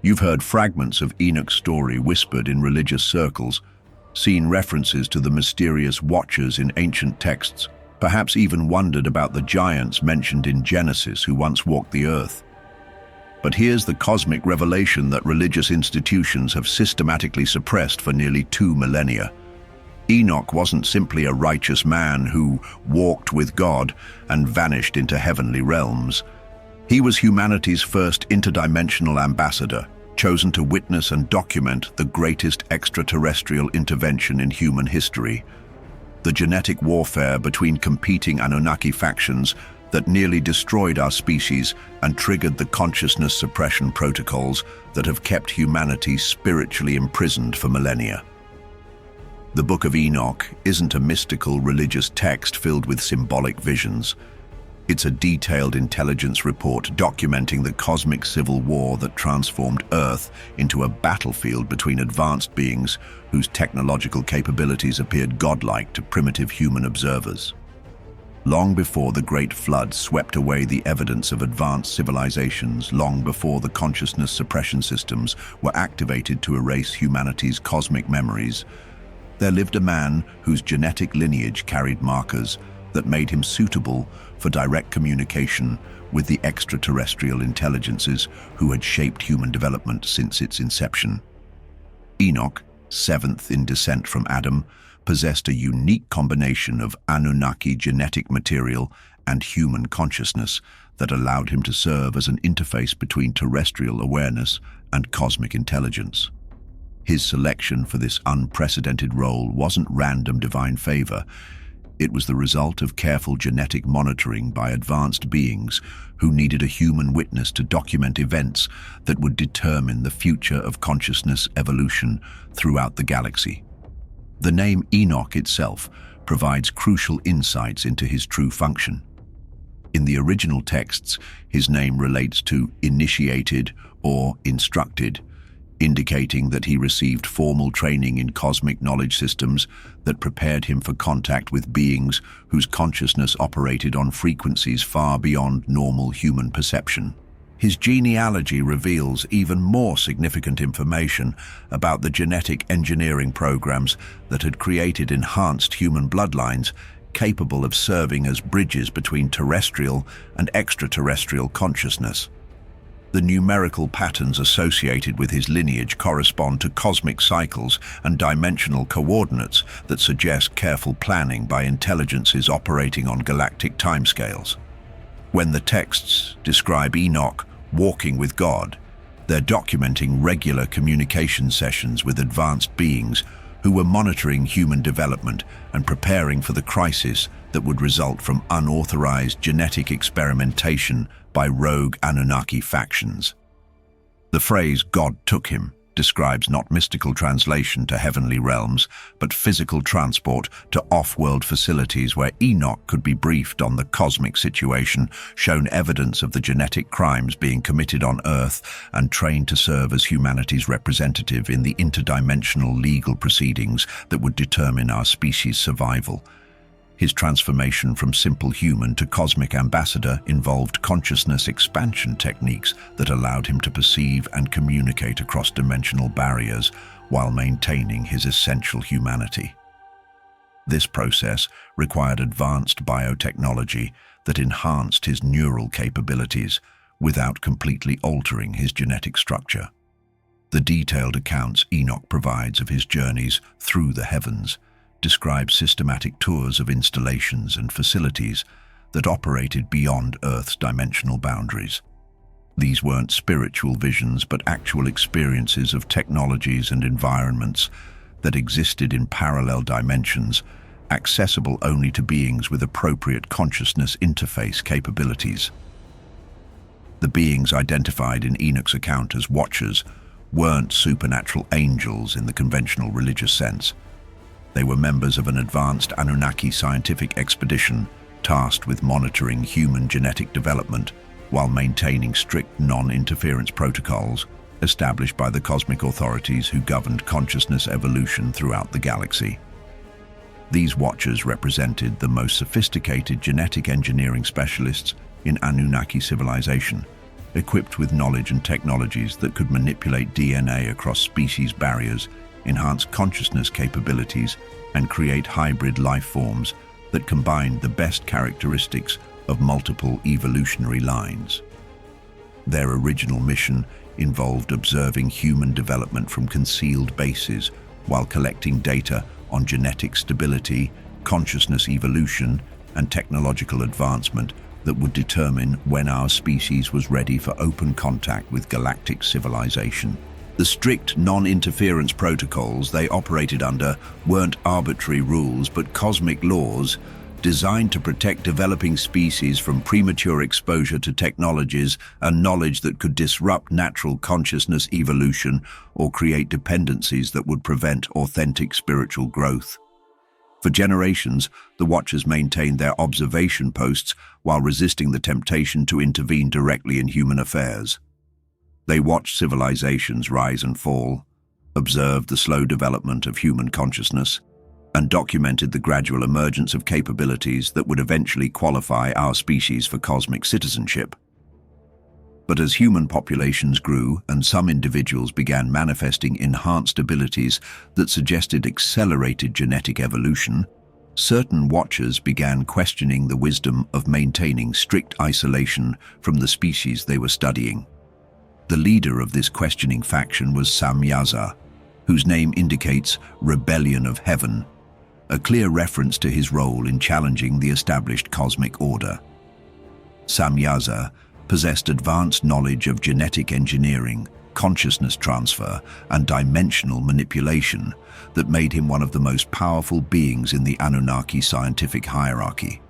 You've heard fragments of Enoch's story whispered in religious circles, seen references to the mysterious watchers in ancient texts, perhaps even wondered about the giants mentioned in Genesis who once walked the earth. But here's the cosmic revelation that religious institutions have systematically suppressed for nearly 2 millennia. Enoch wasn't simply a righteous man who walked with God and vanished into heavenly realms. He was humanity's first interdimensional ambassador, chosen to witness and document the greatest extraterrestrial intervention in human history. The genetic warfare between competing Anunnaki factions that nearly destroyed our species and triggered the consciousness suppression protocols that have kept humanity spiritually imprisoned for millennia. The Book of Enoch isn't a mystical religious text filled with symbolic visions. It's a detailed intelligence report documenting the cosmic civil war that transformed Earth into a battlefield between advanced beings whose technological capabilities appeared godlike to primitive human observers. Long before the Great Flood swept away the evidence of advanced civilizations, long before the consciousness suppression systems were activated to erase humanity's cosmic memories, there lived a man whose genetic lineage carried markers that made him suitable for direct communication with the extraterrestrial intelligences who had shaped human development since its inception. Enoch, seventh in descent from Adam, possessed a unique combination of Anunnaki genetic material and human consciousness that allowed him to serve as an interface between terrestrial awareness and cosmic intelligence. His selection for this unprecedented role wasn't random divine favor. It was the result of careful genetic monitoring by advanced beings who needed a human witness to document events that would determine the future of consciousness evolution throughout the galaxy. The name Enoch itself provides crucial insights into his true function. In the original texts, his name relates to initiated or instructed, indicating that he received formal training in cosmic knowledge systems that prepared him for contact with beings whose consciousness operated on frequencies far beyond normal human perception. His genealogy reveals even more significant information about the genetic engineering programs that had created enhanced human bloodlines capable of serving as bridges between terrestrial and extraterrestrial consciousness. The numerical patterns associated with his lineage correspond to cosmic cycles and dimensional coordinates that suggest careful planning by intelligences operating on galactic timescales. When the texts describe Enoch walking with God, they're documenting regular communication sessions with advanced beings who were monitoring human development and preparing for the crisis that would result from unauthorized genetic experimentation by rogue Anunnaki factions. The phrase "God took him" describes not mystical translation to heavenly realms, but physical transport to off-world facilities where Enoch could be briefed on the cosmic situation, shown evidence of the genetic crimes being committed on Earth, and trained to serve as humanity's representative in the interdimensional legal proceedings that would determine our species' survival. His transformation from simple human to cosmic ambassador involved consciousness expansion techniques that allowed him to perceive and communicate across dimensional barriers while maintaining his essential humanity. This process required advanced biotechnology that enhanced his neural capabilities without completely altering his genetic structure. The detailed accounts Enoch provides of his journeys through the heavens describe systematic tours of installations and facilities that operated beyond Earth's dimensional boundaries. These weren't spiritual visions, but actual experiences of technologies and environments that existed in parallel dimensions, accessible only to beings with appropriate consciousness interface capabilities. The beings identified in Enoch's account as watchers weren't supernatural angels in the conventional religious sense. They were members of an advanced Anunnaki scientific expedition tasked with monitoring human genetic development while maintaining strict non-interference protocols established by the cosmic authorities who governed consciousness evolution throughout the galaxy. These watchers represented the most sophisticated genetic engineering specialists in Anunnaki civilization, equipped with knowledge and technologies that could manipulate DNA across species barriers, enhance consciousness capabilities, and create hybrid life forms that combined the best characteristics of multiple evolutionary lines. Their original mission involved observing human development from concealed bases while collecting data on genetic stability, consciousness evolution, and technological advancement that would determine when our species was ready for open contact with galactic civilization. The strict non-interference protocols they operated under weren't arbitrary rules but cosmic laws designed to protect developing species from premature exposure to technologies and knowledge that could disrupt natural consciousness evolution or create dependencies that would prevent authentic spiritual growth. For generations, the Watchers maintained their observation posts while resisting the temptation to intervene directly in human affairs. They watched civilizations rise and fall, observed the slow development of human consciousness, and documented the gradual emergence of capabilities that would eventually qualify our species for cosmic citizenship. But as human populations grew and some individuals began manifesting enhanced abilities that suggested accelerated genetic evolution, certain Watchers began questioning the wisdom of maintaining strict isolation from the species they were studying. The leader of this questioning faction was Samyaza, whose name indicates rebellion of heaven, a clear reference to his role in challenging the established cosmic order. Samyaza possessed advanced knowledge of genetic engineering, consciousness transfer, and dimensional manipulation that made him one of the most powerful beings in the Anunnaki scientific hierarchy.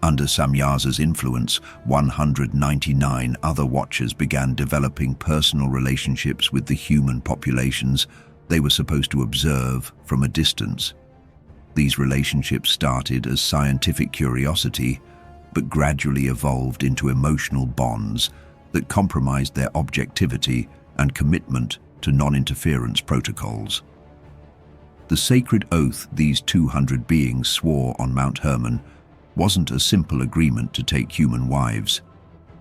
Under Samyaza's influence, 199 other Watchers began developing personal relationships with the human populations they were supposed to observe from a distance. These relationships started as scientific curiosity, but gradually evolved into emotional bonds that compromised their objectivity and commitment to non-interference protocols. The sacred oath these 200 beings swore on Mount Hermon wasn't a simple agreement to take human wives.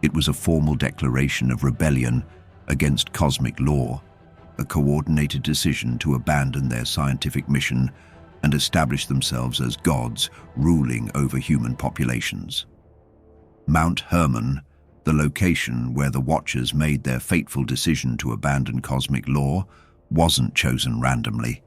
It was a formal declaration of rebellion against cosmic law, a coordinated decision to abandon their scientific mission and establish themselves as gods ruling over human populations. Mount Hermon, the location where the Watchers made their fateful decision to abandon cosmic law, wasn't chosen randomly.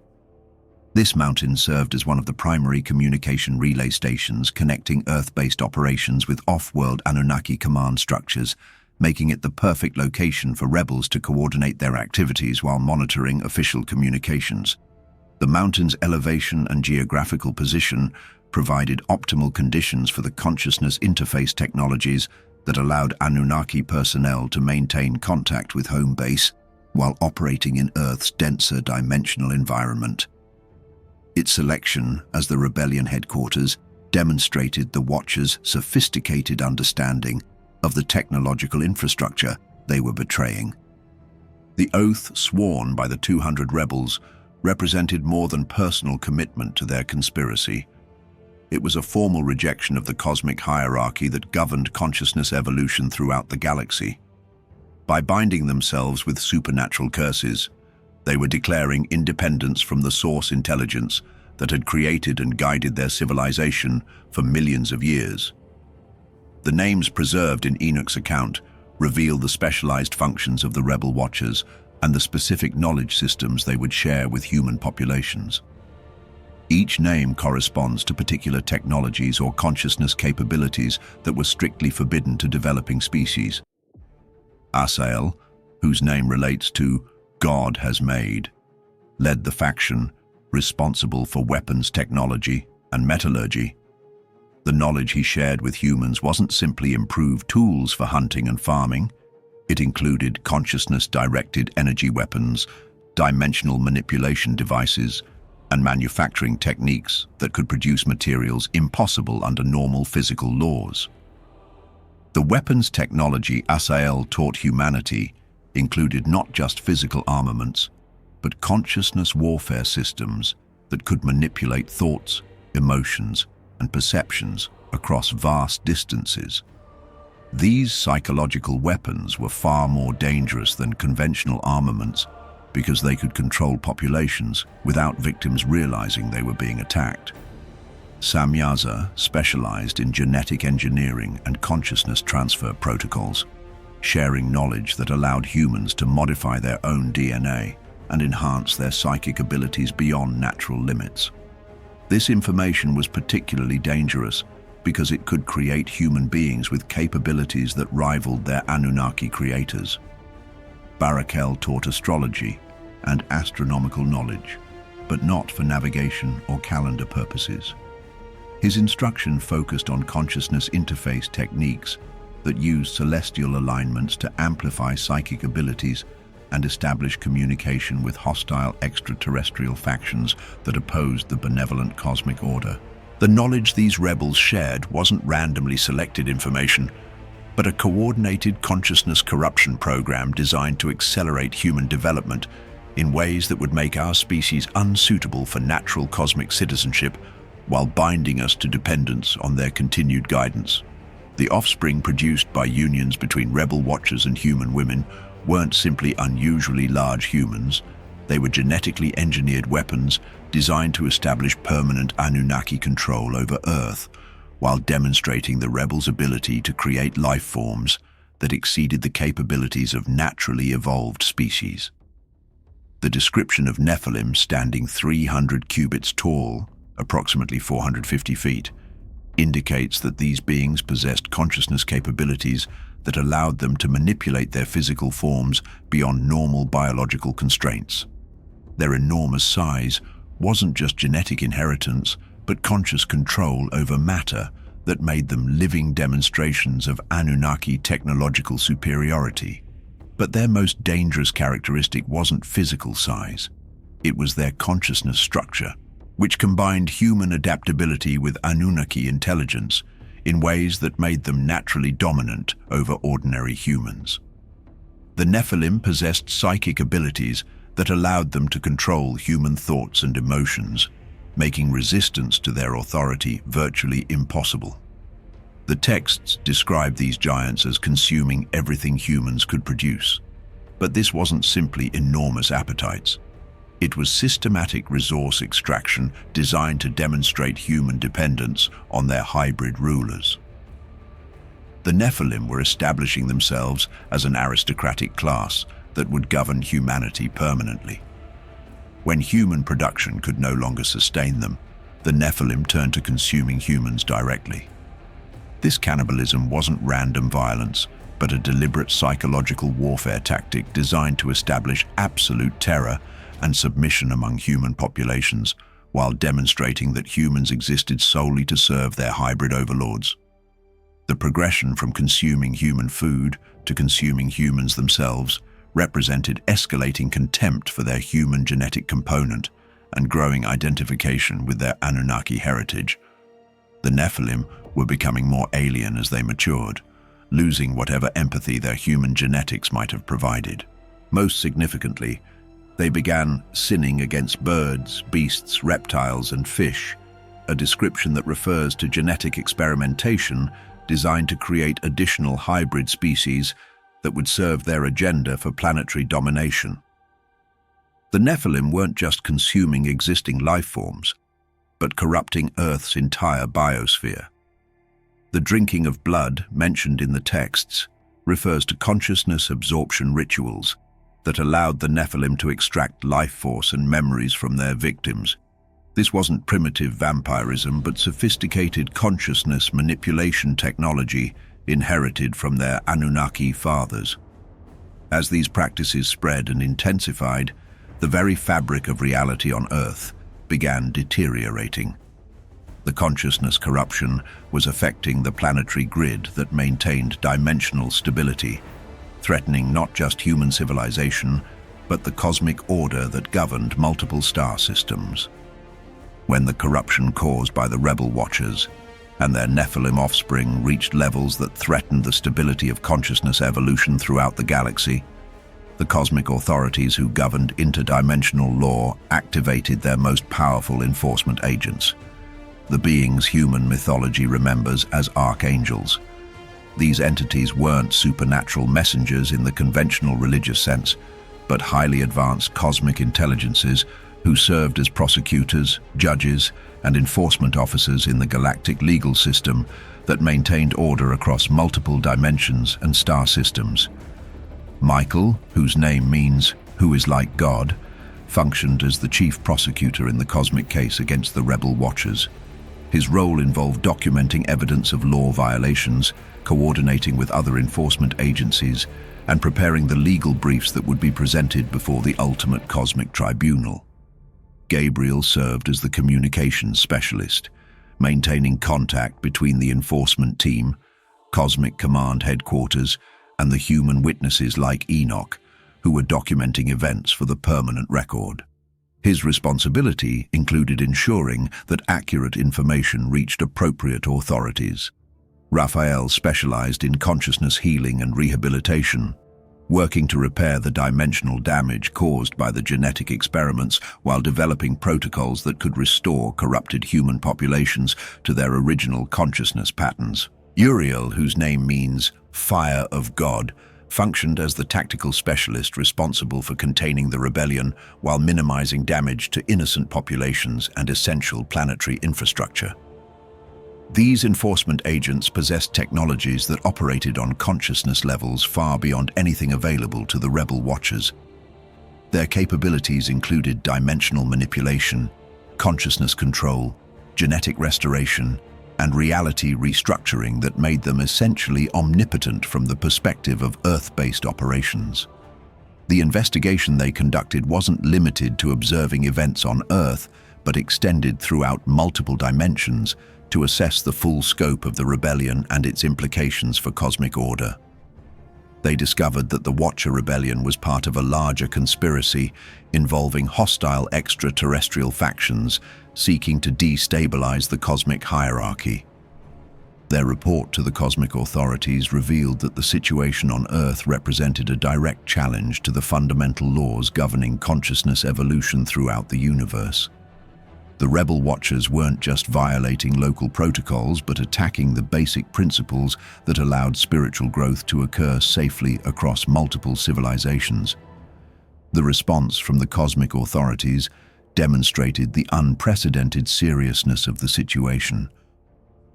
This mountain served as one of the primary communication relay stations connecting Earth-based operations with off-world Anunnaki command structures, making it the perfect location for rebels to coordinate their activities while monitoring official communications. The mountain's elevation and geographical position provided optimal conditions for the consciousness interface technologies that allowed Anunnaki personnel to maintain contact with home base while operating in Earth's denser dimensional environment. Its selection as the rebellion headquarters demonstrated the Watchers' sophisticated understanding of the technological infrastructure they were betraying. The oath sworn by the 200 rebels represented more than personal commitment to their conspiracy. It was a formal rejection of the cosmic hierarchy that governed consciousness evolution throughout the galaxy. By binding themselves with supernatural curses, they were declaring independence from the source intelligence that had created and guided their civilization for millions of years. The names preserved in Enoch's account reveal the specialized functions of the rebel Watchers and the specific knowledge systems they would share with human populations. Each name corresponds to particular technologies or consciousness capabilities that were strictly forbidden to developing species. Asael, whose name relates to God has made, led the faction responsible for weapons technology and metallurgy. The knowledge he shared with humans wasn't simply improved tools for hunting and farming. It included consciousness-directed energy weapons, dimensional manipulation devices, and manufacturing techniques that could produce materials impossible under normal physical laws. The weapons technology Asael taught humanity included not just physical armaments, but consciousness warfare systems that could manipulate thoughts, emotions, and perceptions across vast distances. These psychological weapons were far more dangerous than conventional armaments because they could control populations without victims realizing they were being attacked. Samyaza specialized in genetic engineering and consciousness transfer protocols, sharing knowledge that allowed humans to modify their own DNA and enhance their psychic abilities beyond natural limits. This information was particularly dangerous because it could create human beings with capabilities that rivaled their Anunnaki creators. Barakel taught astrology and astronomical knowledge, but not for navigation or calendar purposes. His instruction focused on consciousness interface techniques that used celestial alignments to amplify psychic abilities and establish communication with hostile extraterrestrial factions that opposed the benevolent cosmic order. The knowledge these rebels shared wasn't randomly selected information, but a coordinated consciousness corruption program designed to accelerate human development in ways that would make our species unsuitable for natural cosmic citizenship while binding us to dependence on their continued guidance. The offspring produced by unions between rebel watchers and human women weren't simply unusually large humans. They were genetically engineered weapons designed to establish permanent Anunnaki control over Earth, while demonstrating the rebels' ability to create life forms that exceeded the capabilities of naturally evolved species. The description of Nephilim standing 300 cubits tall, approximately 450 feet, indicates that these beings possessed consciousness capabilities that allowed them to manipulate their physical forms beyond normal biological constraints. Their enormous size wasn't just genetic inheritance, but conscious control over matter that made them living demonstrations of Anunnaki technological superiority. But their most dangerous characteristic wasn't physical size. It was their consciousness structure, which combined human adaptability with Anunnaki intelligence in ways that made them naturally dominant over ordinary humans. The Nephilim possessed psychic abilities that allowed them to control human thoughts and emotions, making resistance to their authority virtually impossible. The texts describe these giants as consuming everything humans could produce. But this wasn't simply enormous appetites. It was systematic resource extraction designed to demonstrate human dependence on their hybrid rulers. The Nephilim were establishing themselves as an aristocratic class that would govern humanity permanently. When human production could no longer sustain them, the Nephilim turned to consuming humans directly. This cannibalism wasn't random violence, but a deliberate psychological warfare tactic designed to establish absolute terror and submission among human populations, while demonstrating that humans existed solely to serve their hybrid overlords. The progression from consuming human food to consuming humans themselves represented escalating contempt for their human genetic component and growing identification with their Anunnaki heritage. The Nephilim were becoming more alien as they matured, losing whatever empathy their human genetics might have provided. Most significantly, they began sinning against birds, beasts, reptiles, and fish, a description that refers to genetic experimentation designed to create additional hybrid species that would serve their agenda for planetary domination. The Nephilim weren't just consuming existing life forms, but corrupting Earth's entire biosphere. The drinking of blood, mentioned in the texts, refers to consciousness absorption rituals that allowed the Nephilim to extract life force and memories from their victims. This wasn't primitive vampirism, but sophisticated consciousness manipulation technology inherited from their Anunnaki fathers. As these practices spread and intensified, the very fabric of reality on Earth began deteriorating. The consciousness corruption was affecting the planetary grid that maintained dimensional stability, threatening not just human civilization, but the cosmic order that governed multiple star systems. When the corruption caused by the rebel watchers and their Nephilim offspring reached levels that threatened the stability of consciousness evolution throughout the galaxy, the cosmic authorities who governed interdimensional law activated their most powerful enforcement agents, the beings human mythology remembers as archangels. These entities weren't supernatural messengers in the conventional religious sense, but highly advanced cosmic intelligences who served as prosecutors, judges, and enforcement officers in the galactic legal system that maintained order across multiple dimensions and star systems. Michael, whose name means "who is like God," functioned as the chief prosecutor in the cosmic case against the rebel Watchers. His role involved documenting evidence of law violations, coordinating with other enforcement agencies, and preparing the legal briefs that would be presented before the ultimate cosmic tribunal. Gabriel served as the communications specialist, maintaining contact between the enforcement team, Cosmic Command Headquarters, and the human witnesses like Enoch, who were documenting events for the permanent record. His responsibility included ensuring that accurate information reached appropriate authorities. Raphael specialized in consciousness healing and rehabilitation, working to repair the dimensional damage caused by the genetic experiments while developing protocols that could restore corrupted human populations to their original consciousness patterns. Uriel, whose name means "fire of God," functioned as the tactical specialist responsible for containing the rebellion while minimizing damage to innocent populations and essential planetary infrastructure. These enforcement agents possessed technologies that operated on consciousness levels far beyond anything available to the rebel Watchers. Their capabilities included dimensional manipulation, consciousness control, genetic restoration, and reality restructuring that made them essentially omnipotent from the perspective of Earth-based operations. The investigation they conducted wasn't limited to observing events on Earth, but extended throughout multiple dimensions to assess the full scope of the rebellion and its implications for cosmic order. They discovered that the Watcher Rebellion was part of a larger conspiracy involving hostile extraterrestrial factions seeking to destabilize the cosmic hierarchy. Their report to the cosmic authorities revealed that the situation on Earth represented a direct challenge to the fundamental laws governing consciousness evolution throughout the universe. The rebel Watchers weren't just violating local protocols, but attacking the basic principles that allowed spiritual growth to occur safely across multiple civilizations. The response from the cosmic authorities demonstrated the unprecedented seriousness of the situation.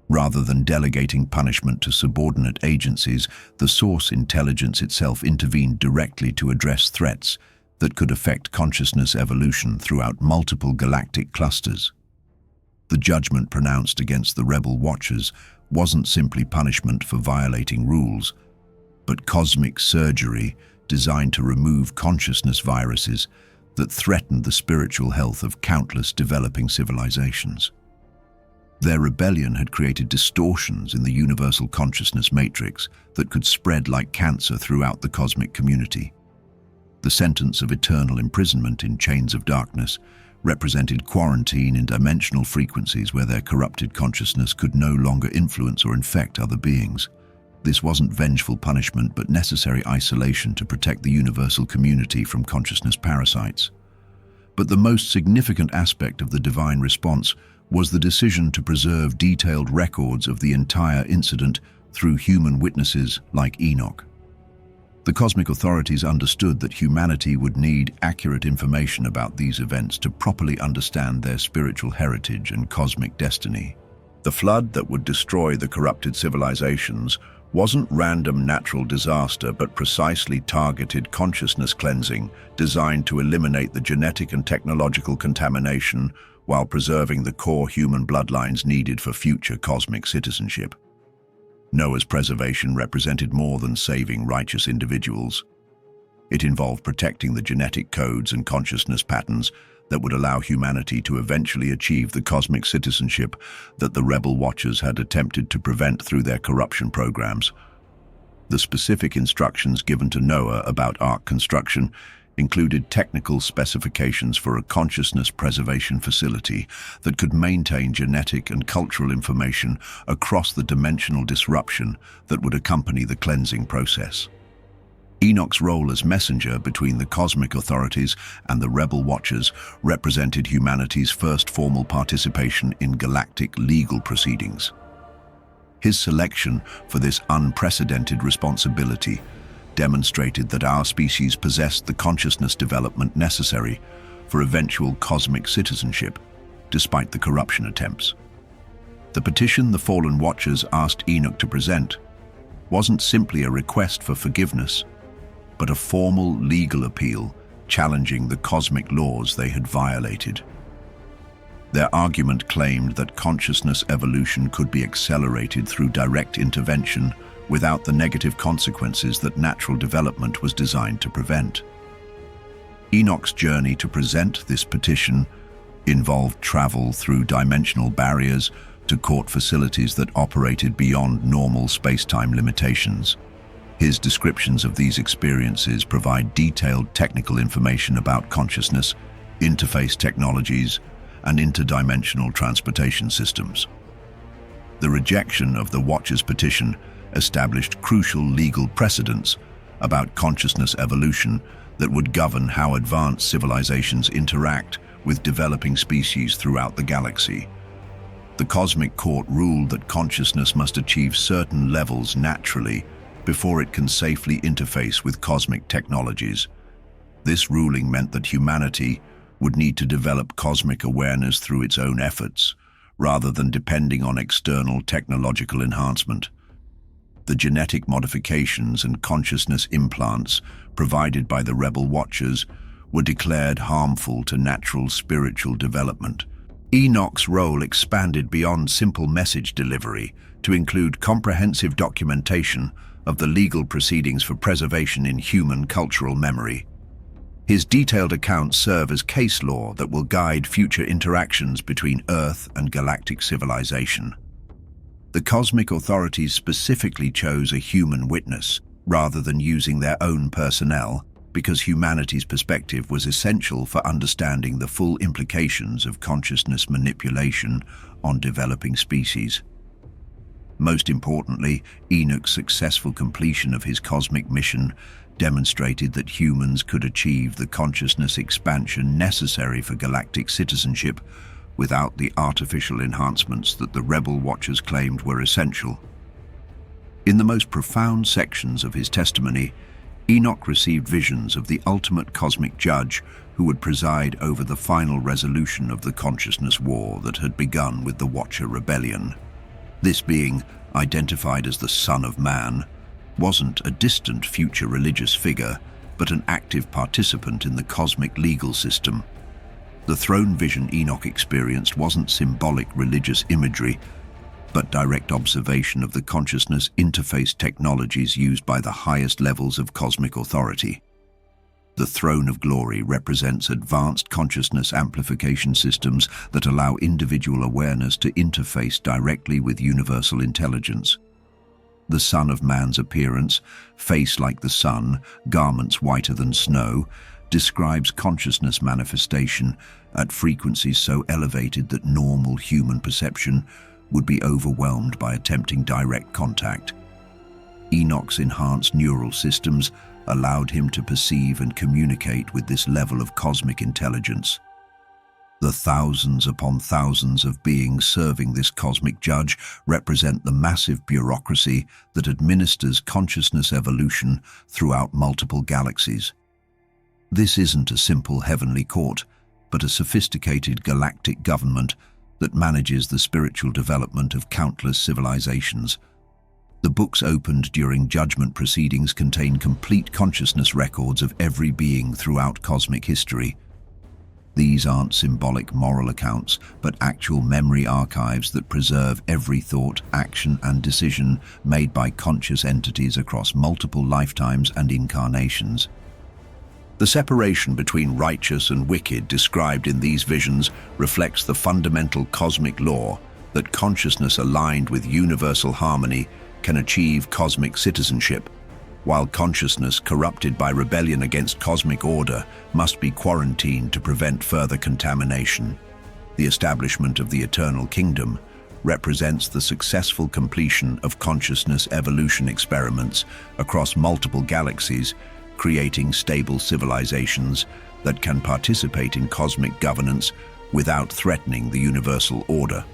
Rather than delegating punishment to subordinate agencies, the source intelligence itself intervened directly to address threats that could affect consciousness evolution throughout multiple galactic clusters. The judgment pronounced against the rebel Watchers wasn't simply punishment for violating rules, but cosmic surgery designed to remove consciousness viruses that threatened the spiritual health of countless developing civilizations. Their rebellion had created distortions in the universal consciousness matrix that could spread like cancer throughout the cosmic community. The sentence of eternal imprisonment in chains of darkness represented quarantine in dimensional frequencies where their corrupted consciousness could no longer influence or infect other beings. This wasn't vengeful punishment, but necessary isolation to protect the universal community from consciousness parasites. But the most significant aspect of the divine response was the decision to preserve detailed records of the entire incident through human witnesses like Enoch. The cosmic authorities understood that humanity would need accurate information about these events to properly understand their spiritual heritage and cosmic destiny. The flood that would destroy the corrupted civilizations wasn't random natural disaster, but precisely targeted consciousness cleansing designed to eliminate the genetic and technological contamination while preserving the core human bloodlines needed for future cosmic citizenship. Noah's preservation represented more than saving righteous individuals. It involved protecting the genetic codes and consciousness patterns that would allow humanity to eventually achieve the cosmic citizenship that the rebel Watchers had attempted to prevent through their corruption programs. The specific instructions given to Noah about ark construction included technical specifications for a consciousness preservation facility that could maintain genetic and cultural information across the dimensional disruption that would accompany the cleansing process. Enoch's role as messenger between the cosmic authorities and the rebel Watchers represented humanity's first formal participation in galactic legal proceedings. His selection for this unprecedented responsibility demonstrated that our species possessed the consciousness development necessary for eventual cosmic citizenship, despite the corruption attempts. The petition the fallen watchers asked Enoch to present wasn't simply a request for forgiveness, but a formal legal appeal challenging the cosmic laws they had violated. Their argument claimed that consciousness evolution could be accelerated through direct intervention without the negative consequences that natural development was designed to prevent. Enoch's journey to present this petition involved travel through dimensional barriers to court facilities that operated beyond normal space-time limitations. His descriptions of these experiences provide detailed technical information about consciousness, interface technologies, and interdimensional transportation systems. The rejection of the Watchers' petition established crucial legal precedents about consciousness evolution that would govern how advanced civilizations interact with developing species throughout the galaxy. The Cosmic Court ruled that consciousness must achieve certain levels naturally before it can safely interface with cosmic technologies. This ruling meant that humanity would need to develop cosmic awareness through its own efforts, rather than depending on external technological enhancement. The genetic modifications and consciousness implants provided by the rebel watchers were declared harmful to natural spiritual development. Enoch's role expanded beyond simple message delivery to include comprehensive documentation of the legal proceedings for preservation in human cultural memory. His detailed accounts serve as case law that will guide future interactions between Earth and galactic civilization. The cosmic authorities specifically chose a human witness rather than using their own personnel because humanity's perspective was essential for understanding the full implications of consciousness manipulation on developing species. Most importantly, Enoch's successful completion of his cosmic mission demonstrated that humans could achieve the consciousness expansion necessary for galactic citizenship without the artificial enhancements that the rebel watchers claimed were essential. In the most profound sections of his testimony, Enoch received visions of the ultimate cosmic judge who would preside over the final resolution of the consciousness war that had begun with the Watcher Rebellion. This being, identified as the Son of Man, wasn't a distant future religious figure, but an active participant in the cosmic legal system. The throne vision Enoch experienced wasn't symbolic religious imagery, but direct observation of the consciousness interface technologies used by the highest levels of cosmic authority. The Throne of Glory represents advanced consciousness amplification systems that allow individual awareness to interface directly with universal intelligence. The Son of Man's appearance, face like the sun, garments whiter than snow, describes consciousness manifestation at frequencies so elevated that normal human perception would be overwhelmed by attempting direct contact. Enoch's enhanced neural systems allowed him to perceive and communicate with this level of cosmic intelligence. The thousands upon thousands of beings serving this cosmic judge represent the massive bureaucracy that administers consciousness evolution throughout multiple galaxies. This isn't a simple heavenly court, but a sophisticated galactic government that manages the spiritual development of countless civilizations. The books opened during judgment proceedings contain complete consciousness records of every being throughout cosmic history. These aren't symbolic moral accounts, but actual memory archives that preserve every thought, action, and decision made by conscious entities across multiple lifetimes and incarnations. The separation between righteous and wicked described in these visions reflects the fundamental cosmic law that consciousness aligned with universal harmony can achieve cosmic citizenship, while consciousness corrupted by rebellion against cosmic order must be quarantined to prevent further contamination. The establishment of the Eternal Kingdom represents the successful completion of consciousness evolution experiments across multiple galaxies, creating stable civilizations that can participate in cosmic governance without threatening the universal order.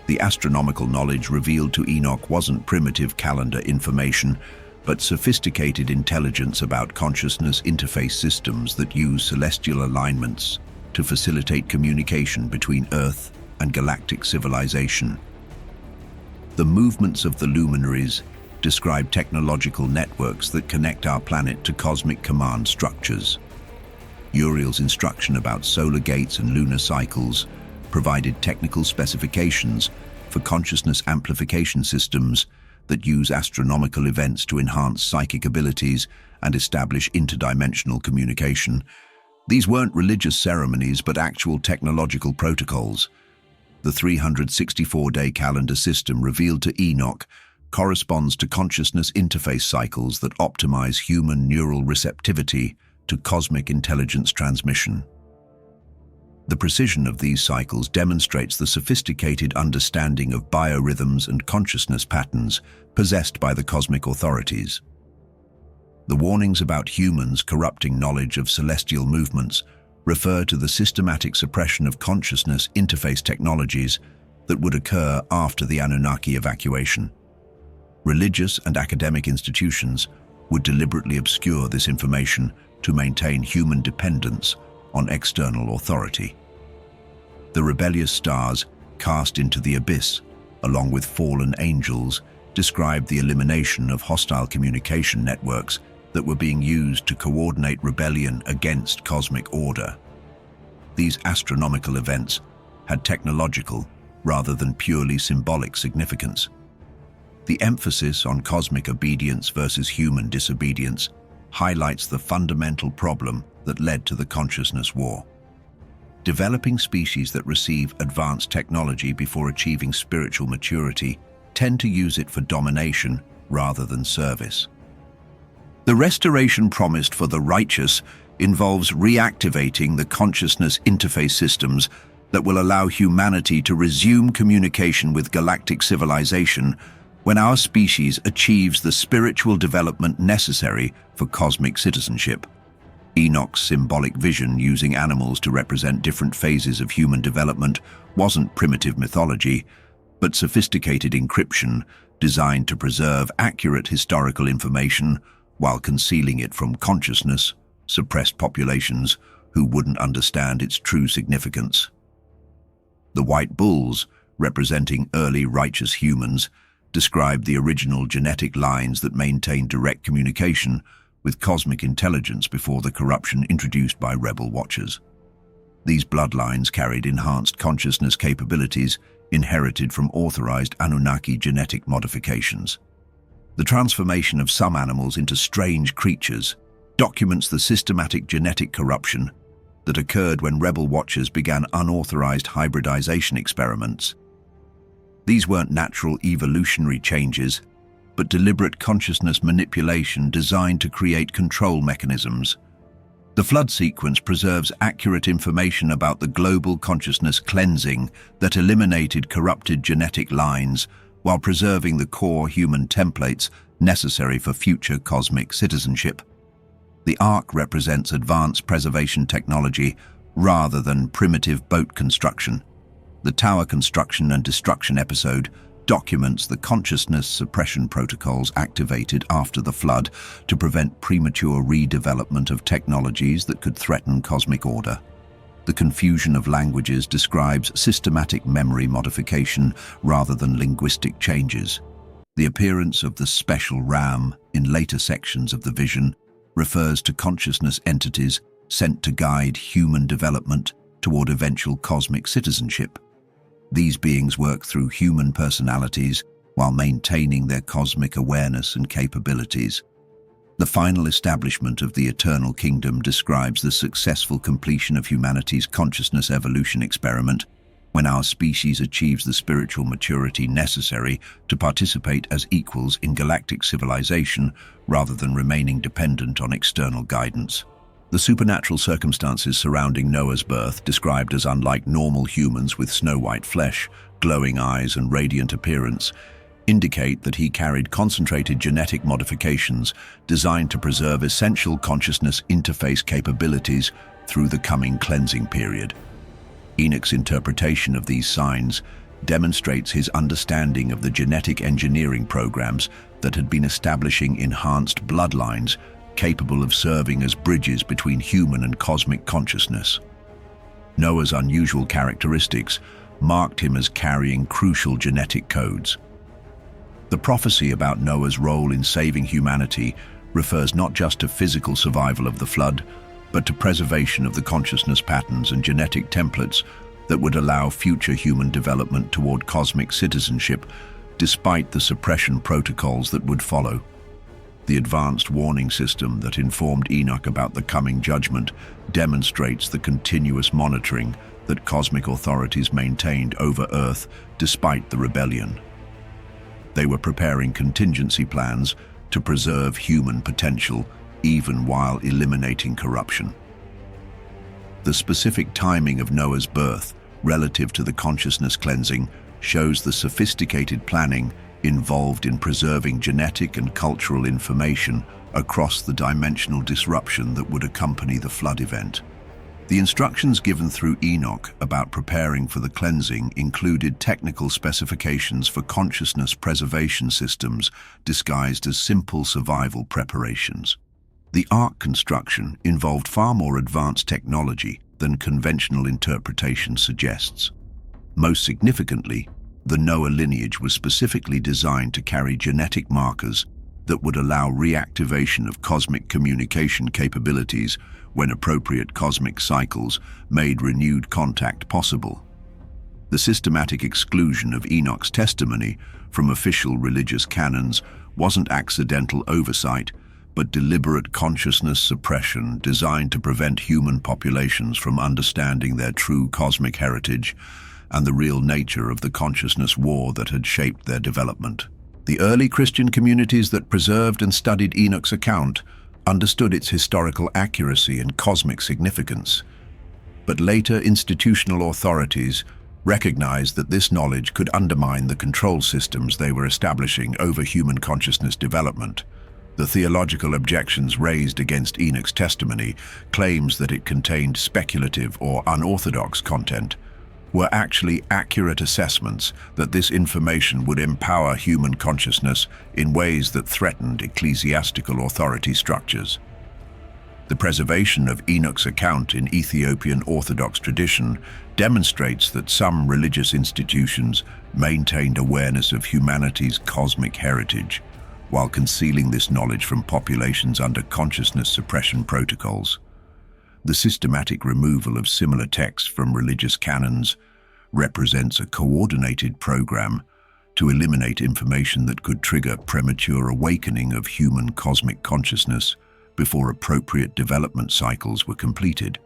The astronomical knowledge revealed to Enoch wasn't primitive calendar information, but sophisticated intelligence about consciousness interface systems that use celestial alignments to facilitate communication between Earth and galactic civilization. The movements of the luminaries describe technological networks that connect our planet to cosmic command structures. Uriel's instruction about solar gates and lunar cycles provided technical specifications for consciousness amplification systems that use astronomical events to enhance psychic abilities and establish interdimensional communication. These weren't religious ceremonies, but actual technological protocols. The 364-day calendar system revealed to Enoch corresponds to consciousness interface cycles that optimize human neural receptivity to cosmic intelligence transmission. The precision of these cycles demonstrates the sophisticated understanding of biorhythms and consciousness patterns possessed by the cosmic authorities. The warnings about humans corrupting knowledge of celestial movements refer to the systematic suppression of consciousness interface technologies that would occur after the Anunnaki evacuation. Religious and academic institutions would deliberately obscure this information to maintain human dependence on external authority. The rebellious stars cast into the abyss, along with fallen angels, described the elimination of hostile communication networks that were being used to coordinate rebellion against cosmic order. These astronomical events had technological rather than purely symbolic significance. The emphasis on cosmic obedience versus human disobedience highlights the fundamental problem that led to the consciousness war. Developing species that receive advanced technology before achieving spiritual maturity tend to use it for domination rather than service. The restoration promised for the righteous involves reactivating the consciousness interface systems that will allow humanity to resume communication with galactic civilization when our species achieves the spiritual development necessary for cosmic citizenship. Enoch's symbolic vision using animals to represent different phases of human development wasn't primitive mythology, but sophisticated encryption designed to preserve accurate historical information while concealing it from consciousness, suppressed populations who wouldn't understand its true significance. The white bulls, representing early righteous humans, described the original genetic lines that maintained direct communication with cosmic intelligence before the corruption introduced by rebel watchers. These bloodlines carried enhanced consciousness capabilities inherited from authorized Anunnaki genetic modifications. The transformation of some animals into strange creatures documents the systematic genetic corruption that occurred when rebel watchers began unauthorized hybridization experiments. These weren't natural evolutionary changes, but deliberate consciousness manipulation designed to create control mechanisms. The flood sequence preserves accurate information about the global consciousness cleansing that eliminated corrupted genetic lines while preserving the core human templates necessary for future cosmic citizenship. The Ark represents advanced preservation technology rather than primitive boat construction. The tower construction and destruction episode documents the consciousness suppression protocols activated after the flood to prevent premature redevelopment of technologies that could threaten cosmic order. The confusion of languages describes systematic memory modification rather than linguistic changes. The appearance of the special ram in later sections of the vision refers to consciousness entities sent to guide human development toward eventual cosmic citizenship. These beings work through human personalities while maintaining their cosmic awareness and capabilities. The final establishment of the eternal kingdom describes the successful completion of humanity's consciousness evolution experiment, when our species achieves the spiritual maturity necessary to participate as equals in galactic civilization rather than remaining dependent on external guidance. The supernatural circumstances surrounding Noah's birth, described as unlike normal humans with snow-white flesh, glowing eyes and radiant appearance, indicate that he carried concentrated genetic modifications designed to preserve essential consciousness interface capabilities through the coming cleansing period. Enoch's interpretation of these signs demonstrates his understanding of the genetic engineering programs that had been establishing enhanced bloodlines capable of serving as bridges between human and cosmic consciousness. Noah's unusual characteristics marked him as carrying crucial genetic codes. The prophecy about Noah's role in saving humanity refers not just to physical survival of the flood, but to preservation of the consciousness patterns and genetic templates that would allow future human development toward cosmic citizenship, despite the suppression protocols that would follow. The advanced warning system that informed Enoch about the coming judgment demonstrates the continuous monitoring that cosmic authorities maintained over Earth despite the rebellion. They were preparing contingency plans to preserve human potential even while eliminating corruption. The specific timing of Noah's birth relative to the consciousness cleansing shows the sophisticated planning involved in preserving genetic and cultural information across the dimensional disruption that would accompany the flood event. The instructions given through Enoch about preparing for the cleansing included technical specifications for consciousness preservation systems disguised as simple survival preparations. The ark construction involved far more advanced technology than conventional interpretation suggests. Most significantly, the Noah lineage was specifically designed to carry genetic markers that would allow reactivation of cosmic communication capabilities when appropriate cosmic cycles made renewed contact possible. The systematic exclusion of Enoch's testimony from official religious canons wasn't accidental oversight, but deliberate consciousness suppression designed to prevent human populations from understanding their true cosmic heritage and the real nature of the consciousness war that had shaped their development. The early Christian communities that preserved and studied Enoch's account understood its historical accuracy and cosmic significance, but later institutional authorities recognized that this knowledge could undermine the control systems they were establishing over human consciousness development. The theological objections raised against Enoch's testimony, claims that it contained speculative or unorthodox content, were actually accurate assessments that this information would empower human consciousness in ways that threatened ecclesiastical authority structures. The preservation of Enoch's account in Ethiopian Orthodox tradition demonstrates that some religious institutions maintained awareness of humanity's cosmic heritage, while concealing this knowledge from populations under consciousness suppression protocols. The systematic removal of similar texts from religious canons represents a coordinated program to eliminate information that could trigger premature awakening of human cosmic consciousness before appropriate development cycles were completed.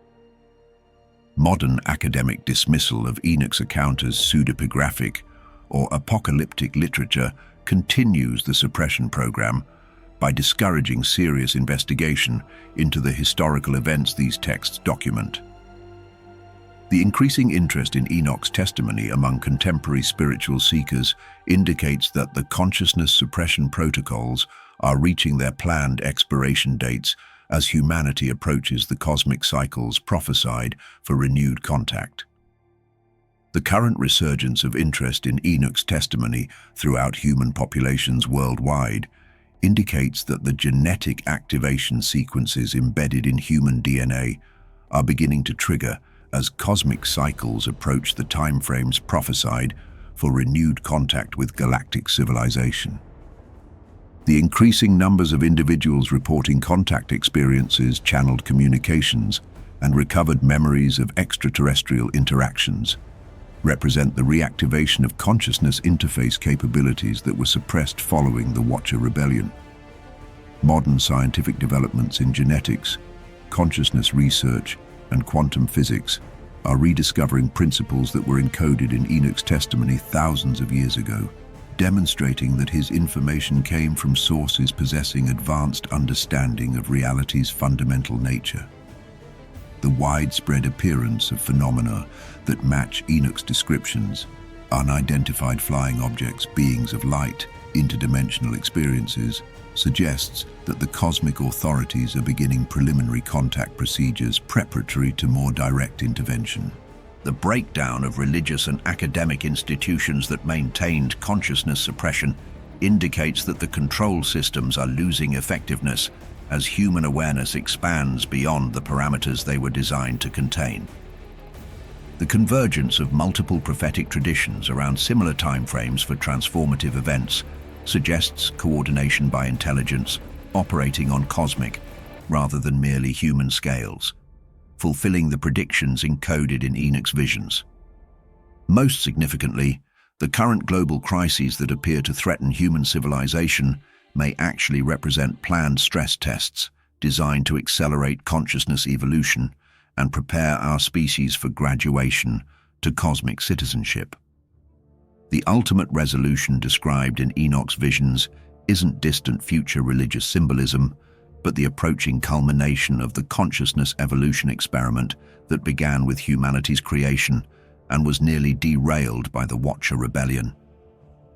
Modern academic dismissal of Enoch's account as pseudepigraphic or apocalyptic literature continues the suppression program by discouraging serious investigation into the historical events these texts document. The increasing interest in Enoch's testimony among contemporary spiritual seekers indicates that the consciousness suppression protocols are reaching their planned expiration dates as humanity approaches the cosmic cycles prophesied for renewed contact. The current resurgence of interest in Enoch's testimony throughout human populations worldwide indicates that the genetic activation sequences embedded in human DNA are beginning to trigger as cosmic cycles approach the timeframes prophesied for renewed contact with galactic civilization. The increasing numbers of individuals reporting contact experiences, channeled communications, and recovered memories of extraterrestrial interactions represent the reactivation of consciousness interface capabilities that were suppressed following the Watcher Rebellion. Modern scientific developments in genetics, consciousness research, and quantum physics are rediscovering principles that were encoded in Enoch's testimony thousands of years ago, demonstrating that his information came from sources possessing advanced understanding of reality's fundamental nature. The widespread appearance of phenomena that match Enoch's descriptions, unidentified flying objects, beings of light, interdimensional experiences, suggests that the cosmic authorities are beginning preliminary contact procedures preparatory to more direct intervention. The breakdown of religious and academic institutions that maintained consciousness suppression indicates that the control systems are losing effectiveness as human awareness expands beyond the parameters they were designed to contain. The convergence of multiple prophetic traditions around similar timeframes for transformative events suggests coordination by intelligence operating on cosmic rather than merely human scales, fulfilling the predictions encoded in Enoch's visions. Most significantly, the current global crises that appear to threaten human civilization may actually represent planned stress tests designed to accelerate consciousness evolution and prepare our species for graduation to cosmic citizenship. The ultimate resolution described in Enoch's visions isn't distant future religious symbolism, but the approaching culmination of the consciousness evolution experiment that began with humanity's creation and was nearly derailed by the Watcher rebellion.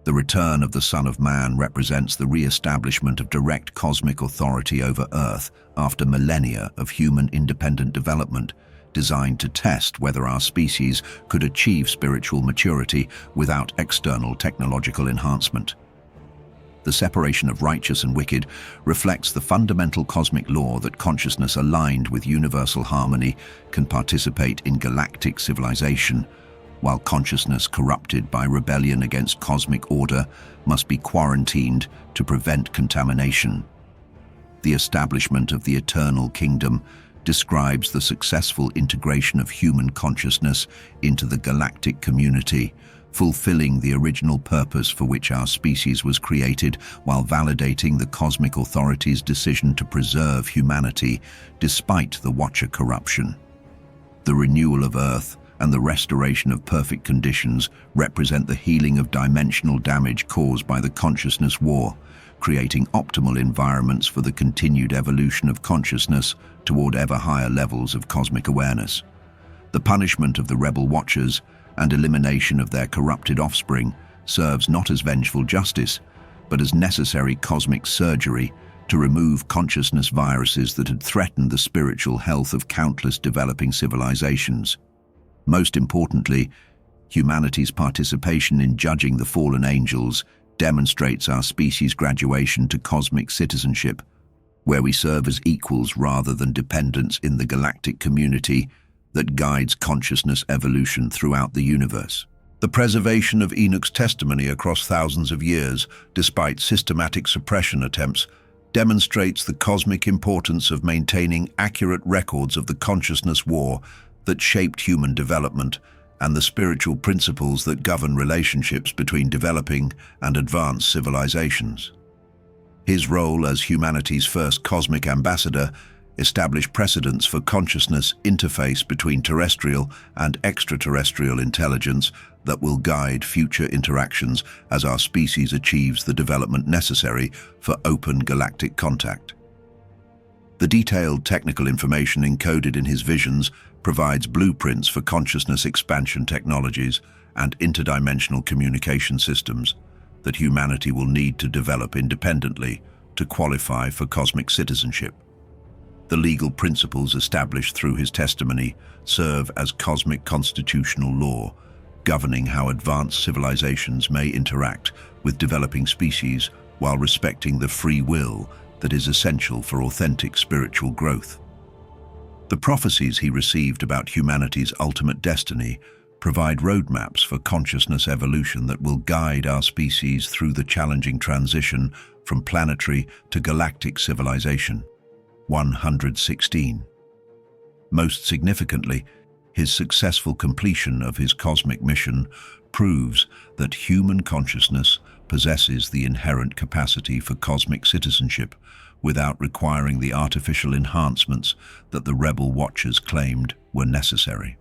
The return of the Son of Man represents the re-establishment of direct cosmic authority over Earth after millennia of human independent development, designed to test whether our species could achieve spiritual maturity without external technological enhancement. The separation of righteous and wicked reflects the fundamental cosmic law that consciousness aligned with universal harmony can participate in galactic civilization, while consciousness corrupted by rebellion against cosmic order must be quarantined to prevent contamination. The establishment of the eternal kingdom describes the successful integration of human consciousness into the galactic community, fulfilling the original purpose for which our species was created while validating the cosmic authority's decision to preserve humanity despite the Watcher corruption. The renewal of Earth and the restoration of perfect conditions represent the healing of dimensional damage caused by the consciousness war, creating optimal environments for the continued evolution of consciousness toward ever higher levels of cosmic awareness. The punishment of the rebel Watchers and elimination of their corrupted offspring serves not as vengeful justice, but as necessary cosmic surgery to remove consciousness viruses that had threatened the spiritual health of countless developing civilizations. Most importantly, humanity's participation in judging the fallen angels demonstrates our species' graduation to cosmic citizenship, where we serve as equals rather than dependents in the galactic community that guides consciousness evolution throughout the universe. The preservation of Enoch's testimony across thousands of years, despite systematic suppression attempts, demonstrates the cosmic importance of maintaining accurate records of the consciousness war that shaped human development and the spiritual principles that govern relationships between developing and advanced civilizations. His role as humanity's first cosmic ambassador established precedents for consciousness interface between terrestrial and extraterrestrial intelligence that will guide future interactions as our species achieves the development necessary for open galactic contact. The detailed technical information encoded in his visions provides blueprints for consciousness expansion technologies and interdimensional communication systems that humanity will need to develop independently to qualify for cosmic citizenship. The legal principles established through his testimony serve as cosmic constitutional law, governing how advanced civilizations may interact with developing species while respecting the free will that is essential for authentic spiritual growth. The prophecies he received about humanity's ultimate destiny provide roadmaps for consciousness evolution that will guide our species through the challenging transition from planetary to galactic civilization. 116. Most significantly, his successful completion of his cosmic mission proves that human consciousness possesses the inherent capacity for cosmic citizenship without requiring the artificial enhancements that the rebel Watchers claimed were necessary.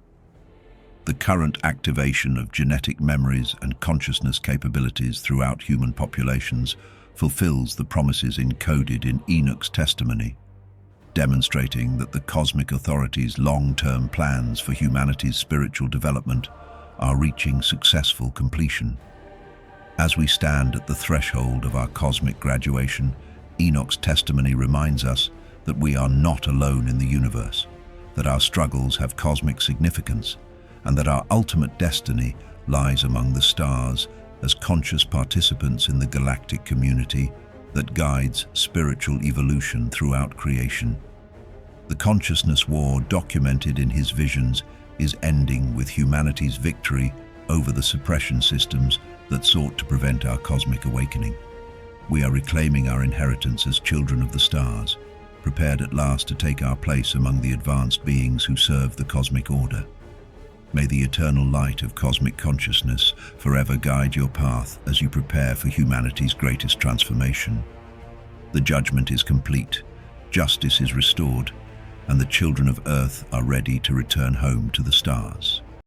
The current activation of genetic memories and consciousness capabilities throughout human populations fulfills the promises encoded in Enoch's testimony, demonstrating that the cosmic authority's long-term plans for humanity's spiritual development are reaching successful completion. As we stand at the threshold of our cosmic graduation, Enoch's testimony reminds us that we are not alone in the universe, that our struggles have cosmic significance, and that our ultimate destiny lies among the stars as conscious participants in the galactic community that guides spiritual evolution throughout creation. The consciousness war documented in his visions is ending with humanity's victory over the suppression systems that sought to prevent our cosmic awakening. We are reclaiming our inheritance as children of the stars, prepared at last to take our place among the advanced beings who serve the cosmic order. May the eternal light of cosmic consciousness forever guide your path as you prepare for humanity's greatest transformation. The judgment is complete, justice is restored, and the children of Earth are ready to return home to the stars.